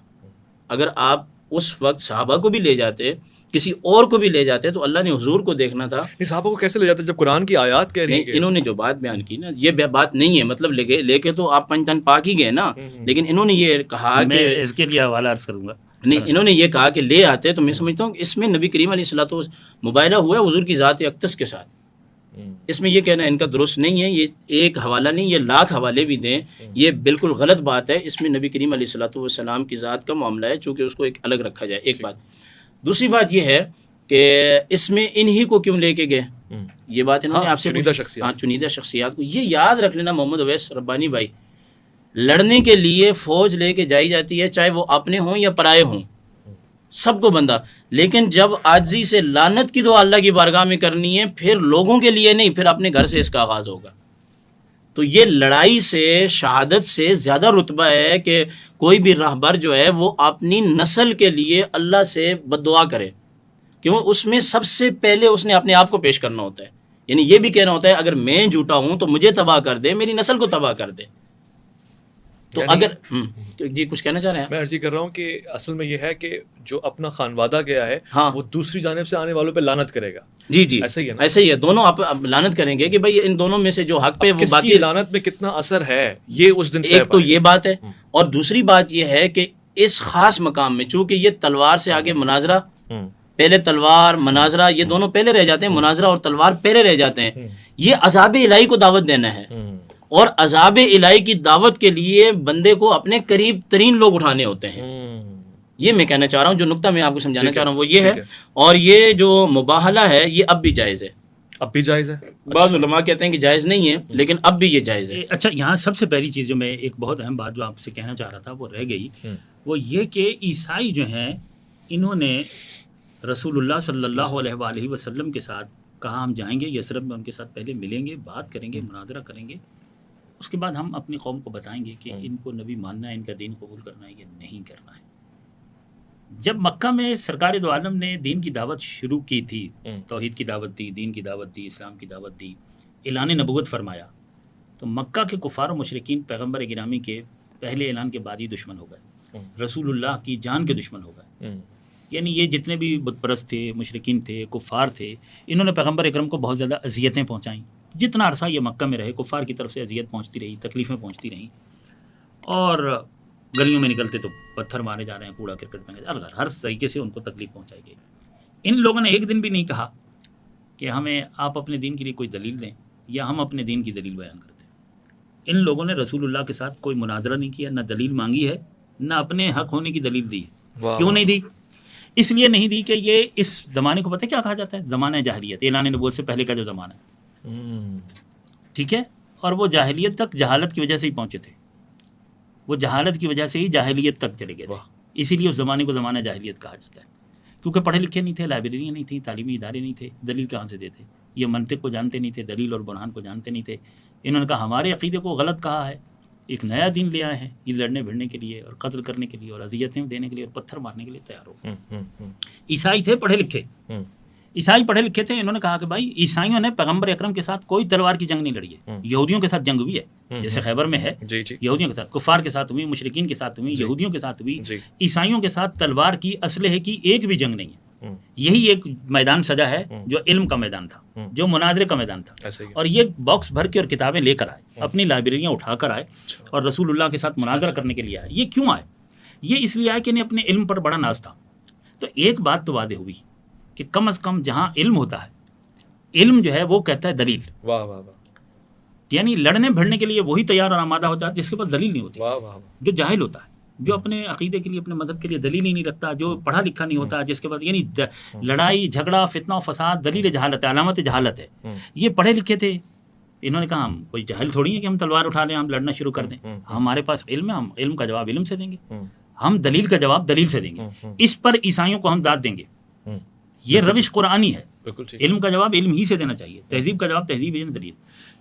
اگر آپ اس وقت صحابہ کو بھی لے جاتے، کسی اور کو بھی لے جاتے، تو اللہ نے حضور کو دیکھنا تھا. صحابہ کو کیسے لے جاتے جب قرآن کی آیات کہہ رہی ہیں؟ انہوں نے جو بات بیان کی نا، یہ بات نہیں ہے. مطلب لے کے تو آپ پنج تن پاک ہی گئے نا، لیکن انہوں نے یہ کہا کہ اس کے لیے حوالہ عرض کروں گا. نہیں، انہوں نے یہ کہا کہ لے آتے، تو میں سمجھتا ہوں کہ اس میں نبی کریم علیہ الصلوۃ والسلام مباہلہ ہوا ہے حضور کی ذات اقدس کے ساتھ. اس میں یہ کہنا ان کا درست نہیں ہے. یہ ایک حوالہ نہیں، یہ لاکھ حوالے بھی دیں، یہ بالکل غلط بات ہے. اس میں نبی کریم علیہ الصلوۃ والسلام کی ذات کا معاملہ ہے، چونکہ اس کو ایک الگ رکھا جائے. ایک بات. دوسری بات یہ ہے کہ اس میں انہی کو کیوں لے کے گئے؟ یہ بات انہوں نے آپ سے چنیدہ شخصیات. ہاں چنیدہ شخصیات کو. یہ یاد رکھ لینا محمد اویس ربانی بھائی، لڑنے کے لیے فوج لے کے جائی جاتی ہے، چاہے وہ اپنے ہوں یا پرائے ہوں، سب کو بندہ، لیکن جب عاجزی سے لعنت کی دعا اللہ کی بارگاہ میں کرنی ہے، پھر لوگوں کے لیے نہیں، پھر اپنے گھر سے اس کا آغاز ہوگا. تو یہ لڑائی سے، شہادت سے زیادہ رتبہ ہے کہ کوئی بھی راہبر جو ہے وہ اپنی نسل کے لیے اللہ سے بد دعا کرے، کیوں اس میں سب سے پہلے اس نے اپنے آپ کو پیش کرنا ہوتا ہے. یعنی یہ بھی کہنا ہوتا ہے اگر میں جھوٹا ہوں تو مجھے تباہ کر دے، میری نسل کو تباہ کر دے. تو اگر جی کچھ کہنا چاہ رہے ہیں میں عرض کر رہا ہوں کہ اصل میں یہ ہے کہ جو اپنا خانوادہ گیا ہے وہ دوسری جانب سے آنے والوں پہ لعنت کرے گا. جی جی ایسا ہی ہے، ایسا ہی ہے. دونوں آپ لعنت کریں گے کہ بھائی ان دونوں میں سے جو حق پہ وہ باقی لعنت میں کتنا اثر ہے یہ اس دن. ایک تو یہ بات ہے، اور دوسری بات یہ ہے کہ اس خاص مقام میں چونکہ یہ تلوار سے آگے مناظرہ، پہلے تلوار مناظرہ یہ دونوں پہلے رہ جاتے ہیں، مناظرہ اور تلوار پہلے رہ جاتے ہیں. یہ عذاب الہی کو دعوت دینا ہے، اور عذاب الہی کی دعوت کے لیے بندے کو اپنے قریب ترین لوگ اٹھانے ہوتے ہیں. یہ میں کہنا چاہ رہا ہوں، جو نقطہ میں آپ کو سمجھانا چاہ رہا ہوں وہ یہ ہے. اور یہ جو مباہلہ ہے یہ اب بھی جائز ہے. اب بھی جائز ہے. بعض علماء کہتے ہیں کہ جائز نہیں ہے، لیکن اب بھی یہ جائز ہے. اچھا یہاں سب سے پہلی چیز جو میں ایک بہت اہم بات جو آپ سے کہنا چاہ رہا تھا وہ رہ گئی، وہ یہ کہ عیسائی جو ہیں انہوں نے رسول اللہ صلی اللہ علیہ وآلہ وسلم کے ساتھ کہا ہم جائیں گے یثرب میں، ان کے ساتھ پہلے ملیں گے، بات کریں گے، مناظرہ کریں گے، اس کے بعد ہم اپنی قوم کو بتائیں گے کہ ان کو نبی ماننا ہے، ان کا دین قبول کرنا ہے یا نہیں کرنا ہے. جب مکہ میں سرکار دو عالم نے دین کی دعوت شروع کی تھی، توحید کی دعوت دی، دین کی دعوت دی، اسلام کی دعوت دی، اعلان نبوت فرمایا، تو مکہ کے کفار و مشرکین پیغمبر گرامی کے پہلے اعلان کے بعد ہی دشمن ہو گئے، رسول اللہ کی جان کے دشمن ہو گئے. یعنی یہ جتنے بھی بت پرست تھے، مشرکین تھے، کفار تھے، انہوں نے پیغمبر اکرم کو بہت زیادہ اذیتیں پہنچائیں. جتنا عرصہ یہ مکہ میں رہے کفار کی طرف سے اذیت پہنچتی رہی، تکلیفیں پہنچتی رہیں، اور گلیوں میں نکلتے تو پتھر مارے جا رہے ہیں، کوڑا کرکٹ پھینکا جا رہا ہے، ہر طریقے سے ان کو تکلیف پہنچائی گئی. ان لوگوں نے ایک دن بھی نہیں کہا کہ ہمیں آپ اپنے دین کے لیے کوئی دلیل دیں یا ہم اپنے دین کی دلیل بیان کرتے ہیں. ان لوگوں نے رسول اللہ کے ساتھ کوئی مناظرہ نہیں کیا، نہ دلیل مانگی ہے، نہ اپنے حق ہونے کی دلیل دی ہے. کیوں نہیں دی؟ اس لیے نہیں دی کہ یہ اس زمانے کو پتہ کیا کہا جاتا ہے؟ زمانہ جاہلیت، اعلان نبوت سے پہلے کا جو زمانہ ہے، ٹھیک ہے. اور وہ جاہلیت تک جہالت کی وجہ سے ہی پہنچے تھے، وہ جہالت کی وجہ سے ہی جاہلیت تک چلے گئے تھے. اسی لیے اس زمانے کو زمانہ جاہلیت کہا جاتا ہے، کیونکہ پڑھے لکھے نہیں تھے، لائبریریاں نہیں تھیں، تعلیمی ادارے نہیں تھے، دلیل کہاں سے دیتے؟ یہ منطق کو جانتے نہیں تھے، دلیل اور برہان کو جانتے نہیں تھے. انہوں نے کہا ہمارے عقیدے کو غلط کہا ہے، ایک نیا دین لے آئے ہیں، یہ لڑنے بھیڑنے کے لیے اور قتل کرنے کے لیے اور اذیتیں دینے کے لیے اور پتھر مارنے کے لیے تیار ہو. عیسائی تھے پڑھے لکھے، عیسائی پڑھے لکھے تھے. انہوں نے کہا کہ بھائی عیسائیوں نے پیغمبر اکرم کے ساتھ کوئی تلوار کی جنگ نہیں لڑی ہے، یہودیوں کے ساتھ جنگ ہوئی ہے، جیسے خیبر میں ہے، یہودیوں کے ساتھ، کفار کے ساتھ ہوئی، مشرکین کے ساتھ ہوئی، یہودیوں کے ساتھ ہوئی. عیسائیوں کے ساتھ تلوار کی، اسلحے کی ایک بھی جنگ نہیں ہے. یہی ایک میدان سجا ہے جو علم کا میدان تھا، جو مناظرے کا میدان تھا. اور یہ باکس بھر کے اور کتابیں لے کر آئے، اپنی لائبریریاں اٹھا کر آئے اور رسول اللہ کے ساتھ مناظرہ کرنے کے لیے آئے. یہ کیوں آئے؟ یہ اس لیے آئے کہ انہیں اپنے علم پر بڑا ناز تھا. تو ایک بات تو واضح ہوئی کہ کم از کم جہاں علم ہوتا ہے، علم جو ہے وہ کہتا ہے دلیل. واہ واہ واہ. یعنی لڑنے بھڑنے کے لیے وہی تیار اور آمادہ ہوتا ہے جس کے پاس دلیل نہیں ہوتی. واہ واہ. جو جاہل ہوتا ہے، جو اپنے عقیدے کے لیے، اپنے مذہب کے لیے دلیل ہی نہیں رکھتا، جو پڑھا لکھا نہیں ہوتا، جس کے بعد یعنی لڑائی جھگڑا فتنہ و فساد دلیل جہالت ہے، علامت جہالت ہے. یہ پڑھے لکھے تھے، انہوں نے کہا ہم کوئی جاہل تھوڑی ہیں کہ ہم تلوار اٹھا لیں، ہم لڑنا شروع کر دیں. ہمارے پاس علم ہے، ہم علم کا جواب علم سے دیں گے، ہم دلیل کا جواب دلیل سے دیں گے. اس پر عیسائیوں کو ہم داد دیں گے. یہ روش قرآنی ہے. علم کا جواب علم ہی سے دینا چاہیے، تہذیب کا جواب تہذیب ہی دلیل.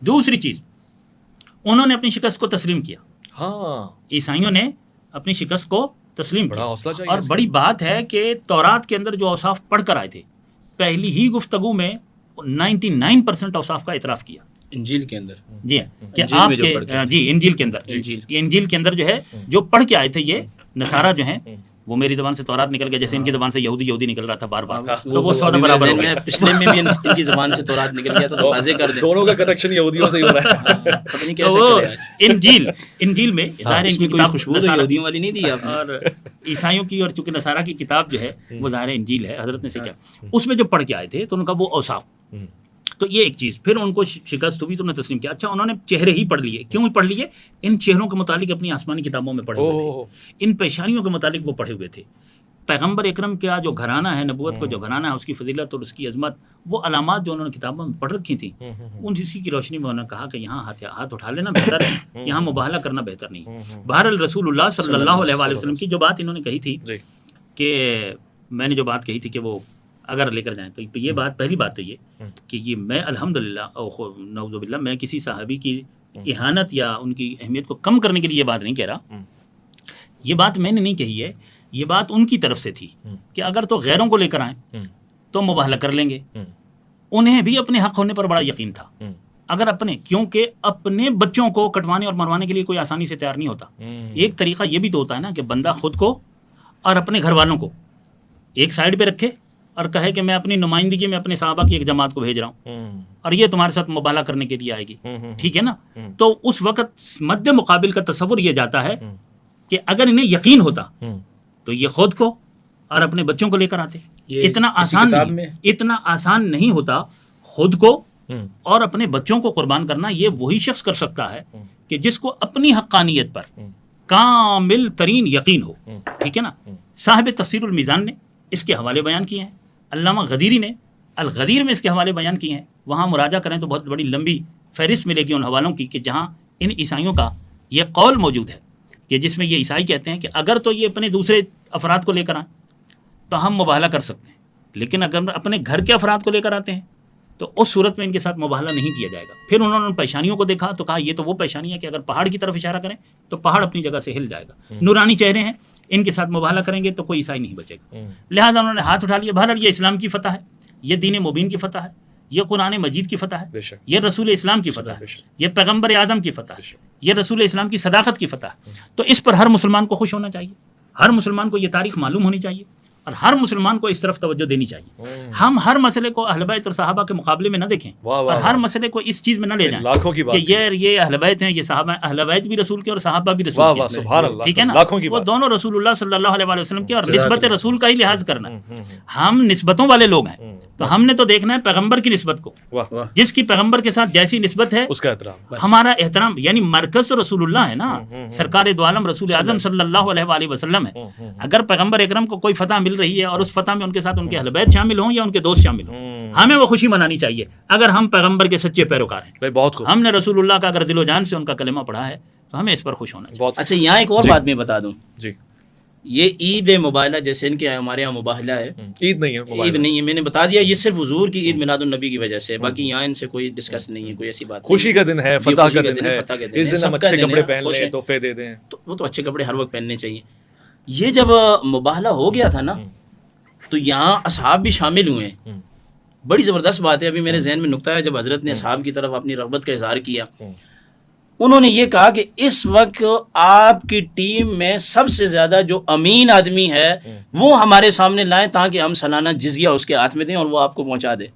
دوسری چیز، انہوں نے اپنی شکست کو تسلیم کیا. ہاں، عیسائیوں نے اپنی شکست کو تسلیم کیا. حوصلہ چاہیے. اور بڑی بات ہے کہ تورات کے اندر جو اوصاف پڑھ کر آئے تھے، پہلی ہی گفتگو میں 99% اوصاف کا اعتراف کیا. انجیل کے اندر، جی کہ آپ کے جی انجیل کے اندر، انجیل کے اندر جو ہے جو پڑھ کے آئے تھے یہ نصارہ جو ہیں، وہ میری زبان سے تورات نکل گیا جیسے ان کی زبان سے یہودی نکل رہا تھا بار بار، تو وہ سودا برابر ہو گیا. پچھلے میں بھی ان کی زبان سے تورات نکل گیا تو واضح کر دیں دونوں کا کنیکشن یہودیوں سے ہی ہو رہا ہے. پتہ نہیں کیا چکر ہے. انجیل میں ظاہر اس میں کوئی خوشبو تو یہودیوں والی نہیں دی آپ نے. اور عیسائیوں کی اور چونکہ نصارہ کی کتاب جو ہے وہ ظاہر انجیل ہے، حضرت نے سے کیا اس میں جو پڑھ کے آئے تھے تو ان کا وہ اوصاف. تو یہ ایک چیز، پھر ان کو شکست ہوئی تو انہوں نے تسلیم کیا. اچھا، انہوں نے چہرے ہی پڑھ لیے. کیوں پڑھ لیے؟ ان چہروں کے متعلق اپنی آسمانی کتابوں میں پڑھے ہوئے تھے، ان پیشانیوں کے متعلق وہ پڑھے ہوئے تھے. پیغمبر اکرم کا جو گھرانہ ہے، نبوت کا جو گھرانہ ہے، اس کی فضیلت اور اس کی عظمت، وہ علامات جو انہوں نے کتابوں میں پڑھ رکھی تھیں، ان اسی کی روشنی میں انہوں نے کہا کہ یہاں ہاتھ اٹھا لینا بہتر ہے، یہاں مباہلہ کرنا بہتر نہیں۔ بہرحال رسول اللہ صلی اللہ علیہ وآلہ وسلم کی جو بات انہوں نے کہی تھی کہ میں نے جو بات کہی تھی کہ وہ اگر لے کر جائیں، تو یہ بات پہلی بات تو یہ کہ یہ میں الحمدللہ نعوذ باللہ میں کسی صحابی کی اہانت یا ان کی اہمیت کو کم کرنے کے لیے یہ بات نہیں کہہ رہا، یہ بات میں نے نہیں کہی ہے، یہ بات ان کی طرف سے تھی کہ اگر تو غیروں کو لے کر آئیں تو مباہلہ کر لیں گے۔ انہیں بھی اپنے حق ہونے پر بڑا یقین تھا، اگر اپنے، کیونکہ اپنے بچوں کو کٹوانے اور مروانے کے لیے کوئی آسانی سے تیار نہیں ہوتا۔ ایک طریقہ یہ بھی تو ہوتا ہے نا کہ بندہ خود کو اور اپنے گھر والوں کو ایک سائڈ پہ رکھے اور کہے کہ میں اپنی نمائندگی میں اپنے صحابہ کی ایک جماعت کو بھیج رہا ہوں اور یہ تمہارے ساتھ مباہلہ کرنے کے لیے آئے گی، ٹھیک ہے نا؟ تو اس وقت مد مقابل کا تصور یہ جاتا ہے کہ اگر انہیں یقین ہوتا تو یہ خود کو اور اپنے بچوں کو لے کر آتے۔ اتنا آسان نہیں ہوتا خود کو اور اپنے بچوں کو قربان کرنا۔ یہ وہی شخص کر سکتا ہے کہ جس کو اپنی حقانیت پر کامل ترین یقین ہو، ٹھیک ہے نا؟ صاحب تفسیر المیزان نے اس کے حوالے بیان کیے ہیں، علامہ غدیری نے الغدیر میں اس کے حوالے بیان کیے ہیں، وہاں مراجعہ کریں تو بہت بڑی لمبی فہرست ملے گی ان حوالوں کی کہ جہاں ان عیسائیوں کا یہ قول موجود ہے کہ جس میں یہ عیسائی کہتے ہیں کہ اگر تو یہ اپنے دوسرے افراد کو لے کر آئیں تو ہم مباہلہ کر سکتے ہیں، لیکن اگر اپنے گھر کے افراد کو لے کر آتے ہیں تو اس صورت میں ان کے ساتھ مباہلہ نہیں کیا جائے گا۔ پھر انہوں نے پیشانیوں کو دیکھا تو کہا یہ تو وہ پیشانی ہے کہ اگر پہاڑ کی طرف اشارہ کریں تو پہاڑ اپنی جگہ سے ہل جائے گا، نورانی چہرے ہیں، ان کے ساتھ مباہلہ کریں گے تو کوئی عیسائی نہیں بچے گا، لہذا انہوں نے ہاتھ اٹھا لیا۔ بہرحال یہ اسلام کی فتح ہے، یہ دین مبین کی فتح ہے، یہ قرآن مجید کی فتح ہے، یہ رسول اسلام کی فتح ہے، یہ پیغمبر اعظم کی فتح ہے، یہ رسول اسلام کی صداقت کی فتح ہے۔ تو اس پر ہر مسلمان کو خوش ہونا چاہیے، ہر مسلمان کو یہ تاریخ معلوم ہونی چاہیے اور ہر مسلمان کو اس طرف توجہ دینی چاہیے۔ ہم ہر مسئلے کو اہل بیت اور صحابہ کے مقابلے میں نہ دیکھیں اور ہر مسئلے کو اس چیز میں نہ لے جائیں کہ یہ اہل بیت ہیں، یہ صحابہ، اہل بیت بھی رسول کے اور صحابہ بھی رسول کے، ٹھیک ہے نا؟ وہ دونوں رسول اللہ صلی اللہ علیہ وسلم کے اور نسبت رسول کا ہی لحاظ کرنا ہے۔ ہم نسبتوں والے لوگ ہیں تو ہم نے تو دیکھنا ہے پیغمبر کی نسبت کو، جس کی پیغمبر کے ساتھ جیسی نسبت ہے اس کا احترام، ہمارا احترام، یعنی مرکز تو رسول اللہ ہے نا، سرکار دو عالم رسول اعظم صلی اللہ علیہ وآلہ وسلم ہے۔ اگر پیغمبر اکرم کو کوئی فتح مل رہی ہے اور اس فتح میں ان کے ساتھ ان کے اہل بیت شامل ہوں یا ان کے دوست شامل ہوں، ہمیں وہ خوشی منانی چاہیے اگر ہم پیغمبر کے سچے پیروکار ہیں۔ بہت خوب، ہم نے رسول اللہ کا اگر دل و جان سے ان کا کلمہ پڑھا ہے تو ہمیں اس پر خوش ہونا چاہیے۔ اچھا، یہاں ایک اور بات میں بتا دوں، جی یہ عید مباہلہ جیسے ان کے ہمارے یہاں مباہلہ ہے، عید نہیں ہے، عید نہیں ہے، میں نے بتا دیا یہ صرف حضور کی عید میلاد النبی کی وجہ سے، باقی یہاں ان سے کوئی ڈسکس نہیں ہے، کوئی ایسی بات خوشی کا دن ہے، فتح کا دن ہے، اس دن ہم اچھے کپڑے پہن لیں، تحفے دے دیں، تو وہ تو اچھے کپڑے ہر وقت پہننے چاہیے۔ یہ جب مباہلہ ہو گیا تھا نا تو یہاں اصحاب بھی شامل ہوئے ہیں، بڑی زبردست بات ہے۔ ابھی میرے ذہن میں نکتہ ہے، جب حضرت نے اصحاب کی طرف اپنی رغبت کا اظہار کیا، انہوں نے یہ کہا کہ اس وقت آپ کی ٹیم میں سب سے زیادہ جو امین آدمی ہے وہ ہمارے سامنے لائیں تاکہ ہم سالانہ جزیہ اس کے ہاتھ میں دیں اور وہ آپ کو پہنچا دے۔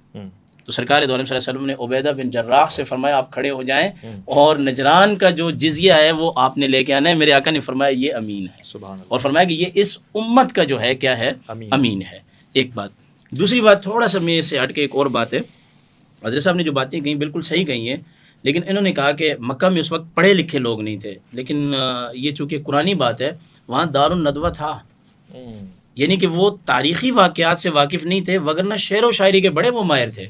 تو سرکار دو عالم صلی اللہ علیہ وسلم نے عبیدہ بن جراح سے فرمایا آپ کھڑے ہو جائیں اور نجران کا جو جزیہ ہے وہ آپ نے لے کے آنا ہے۔ میرے آقا نے فرمایا یہ امین ہے، سبحان اللہ، اور فرمایا کہ یہ اس امت کا جو ہے کیا ہے، امین ہے۔ ایک بات، دوسری بات تھوڑا سا میں سے ہٹ کے ایک اور بات ہے، حضرت صاحب نے جو باتیں کہیں بالکل صحیح کہی ہیں، لیکن انہوں نے کہا کہ مکہ میں اس وقت پڑھے لکھے لوگ نہیں تھے، لیکن یہ چونکہ قرآنی بات ہے، وہاں دار الندوہ تھا، یعنی کہ وہ تاریخی واقعات سے واقف نہیں تھے، وگرنہ شعر و شاعری کے بڑے وہ ماہر تھے۔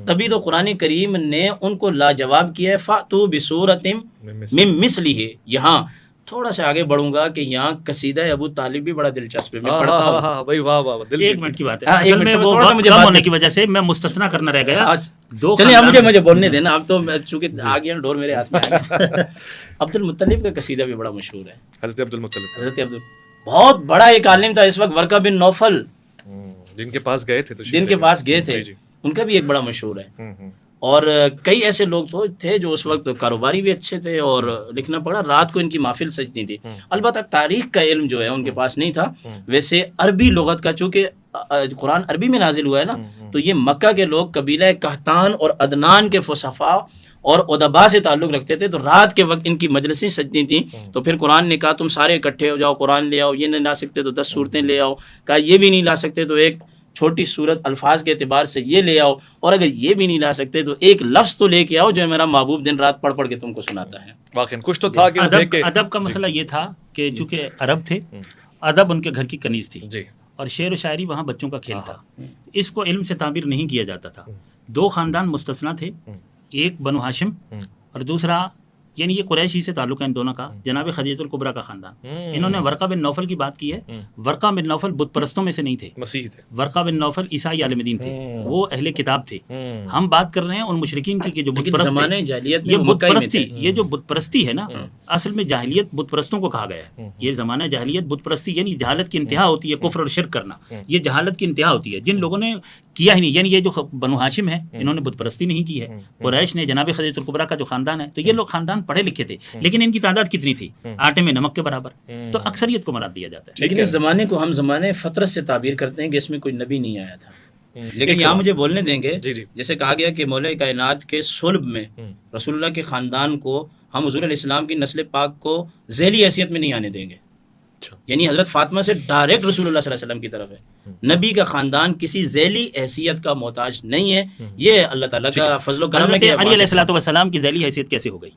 تبھی تو قرآن کریم نے ان کو لاجواب کیا ہے، فَأْتُوا بِسُورَةٍ مِّن مِّثْلِهِ۔ یہاں تھوڑا سا آگے بڑھوں گا کہ یہاں قصیدہ ابو طالب بھی بڑا دلچسپ ہے، میں پڑھتا ہوں۔ بھائی واہ واہ، ایک منٹ کی بات ہے، اصل میں وہ وقت کم ہونے کی وجہ سے میں مستثنا کرنا رہ گیا۔ چلیے اب مجھے بولنے دینا، اب تو چونکہ آ گیا ڈور میرے ہاتھ میں آ گیا۔ عبد المطلب کا قصیدہ بھی بڑا مشہور ہے، حضرت عبد المطلب، حضرت عبد بہت بڑا ایک عالم تھا اس وقت، ورقہ بن نوفل جن کے پاس گئے تھے، ان کا بھی ایک بڑا مشہور ہے۔ اور کئی ایسے لوگ تو تھے جو اس وقت کاروباری بھی اچھے تھے اور لکھنا پڑا، رات کو ان کی محفل سجتی تھی۔ البتہ تاریخ کا علم جو ہے ان کے پاس نہیں تھا۔ ویسے عربی لغت کا، چونکہ قرآن عربی میں نازل ہوا ہے نا، تو یہ مکہ کے لوگ قبیلہ قحطان اور عدنان کے فصحاء اور ادبا سے تعلق رکھتے تھے، تو رات کے وقت ان کی مجلسیں سجتی تھیں۔ تو پھر قرآن نے کہا تم سارے اکٹھے ہو جاؤ، قرآن لے آؤ، یہ نہیں لا سکتے تو 10 صورتیں لے آؤ، کہا یہ بھی نہیں لا سکتے تو ایک چھوٹی صورت الفاظ کے اعتبار سے یہ لے آؤ، اور اگر یہ بھی نہیں لا سکتے تو ایک لفظ تو لے کے آؤ جو میرا محبوب دن رات پڑھ پڑھ کے تم کو سناتا ہے۔ واقعی کچھ تو تھا کہ ادب کا مسئلہ یہ تھا کہ چونکہ عرب تھے، ادب ان کے گھر کی کنیز تھی، اور شعر و شاعری وہاں بچوں کا کھیل تھا. اس کو علم سے تعبیر نہیں کیا جاتا تھا. 2 خاندان مستثنا تھے, ایک بنو ہاشم اور دوسرا یعنی یہ قریشی سے تعلق ہے ان دونوں کا, جناب خدیجہ الکبریٰ کا خاندان. انہوں نے ورقہ بن نوفل کی بات کی ہے. ورقہ بن نوفل بت پرستوں میں سے نہیں تھے, مسیح تھے. ورقہ بن نوفل عیسائی عالم دین تھے, وہ اہل کتاب تھے. ہم بات کر رہے ہیں ان مشرکین کی کہ جو بت پرست تھے. یہ بت پرستی, یہ جو بت پرستی ہے نا, اصل میں جاہلیت بت پرستوں کو کہا گیا ہے. یہ زمانہ جاہلیت بت پرستی یعنی جہالت کی انتہا ہوتی ہے, کفر اور شرک کرنا, یہ جہالت کی انتہا ہوتی ہے. جن لوگوں نے کیا ہی نہیں, یعنی یہ جو بنو ہاشم ہے انہوں نے بت پرستی نہیں کی ہے. قریش نے جناب خدیجہ الکبریٰ کا جو خاندان ہے, تو یہ لوگ خاندان پڑھے لکھے تھے, لیکن ان کی تعداد کتنی تھی؟ آٹے میں نمک کے برابر. تو اکثریت کو مراد دیا جاتا ہے. لیکن اس زمانے کو ہم زمانے فطرت سے تعبیر کرتے ہیں کہ اس میں کوئی نبی نہیں آیا تھا. لیکن یہاں مجھے بولنے دیں گے, جیسے کہا گیا کہ مولا کائنات کے صلب میں رسول اللہ کے خاندان کو ہم حضور علیہ السلام کی نسل پاک کو ذیلی حیثیت میں نہیں آنے دیں گے. یعنی حضرت فاطمہ سے ڈائریکٹ رسول اللہ صلی اللہ علیہ وسلم کی طرف ہے. نبی کا خاندان کسی ذیلی حیثیت کا محتاج نہیں ہے. یہ اللہ تعالیٰ کا فضل و کرم ہے. علی علیہ السلام کی ذیلی حیثیت کیسے ہو گئی؟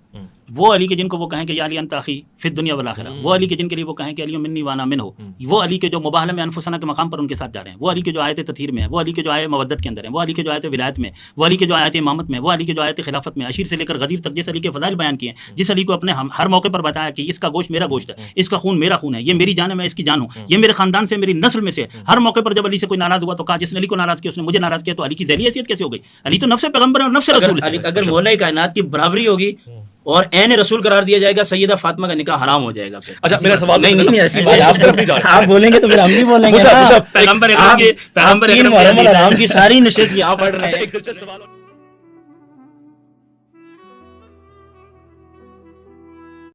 وہ علی کے جن کو وہ کہیں کہ یا علی انت اخی فی الدنیا والآخرہ, وہ علی کے جن کے لیے وہ کہیں کہ علی منی وانا منہ, وہ علی کے جو مباہلہ میں انفسنا کے مقام پر ان کے ساتھ جا رہے ہیں, وہ علی کے جو آیت تطہیر میں ہیں, وہ علی کے جو آیت مودت کے اندر ہیں, وہ علی کے جو آیت ولایت میں, وہ علی کے جو آیت امامت میں, وہ علی کے جو آیت خلافت میں, اشیر سے لے کر غدیر تک جس علی کے فضائل بیان کیے ہیں, جس علی کو اپنے ہر موقع پر بتایا کہ اس کا گوشت میرا گوشت ہے, اس کا خون میرا خون ہے, یہ میری جان ہے میں اس کی جان ہوں, یہ میرے خاندان سے میری نسل میں سے. ہر موقع پر جب علی سے کوئی ناراض ہوا تو کہا جس نے علی کو ناراض کیا اس نے مجھے ناراض کیا. تو علی کی ذیلی حیثیت کیسے ہو گئی؟ علی تو نفس پیغمبر اور نفس رسول ہے. اگر مولا کائنات کی برابری ہوگی اور عین رسول قرار دیا جائے گا, سیدہ فاطمہ کا نکاح حرام ہو جائے گا. اچھا میرا سوال نہیں ایسی آپ بولیں گے تو پھر ہم بھی بولیں گے. پیغمبر محرم الحرام کی ساری نشست یہاں پڑھ رہے ہیں. ایک دلچسپ سوال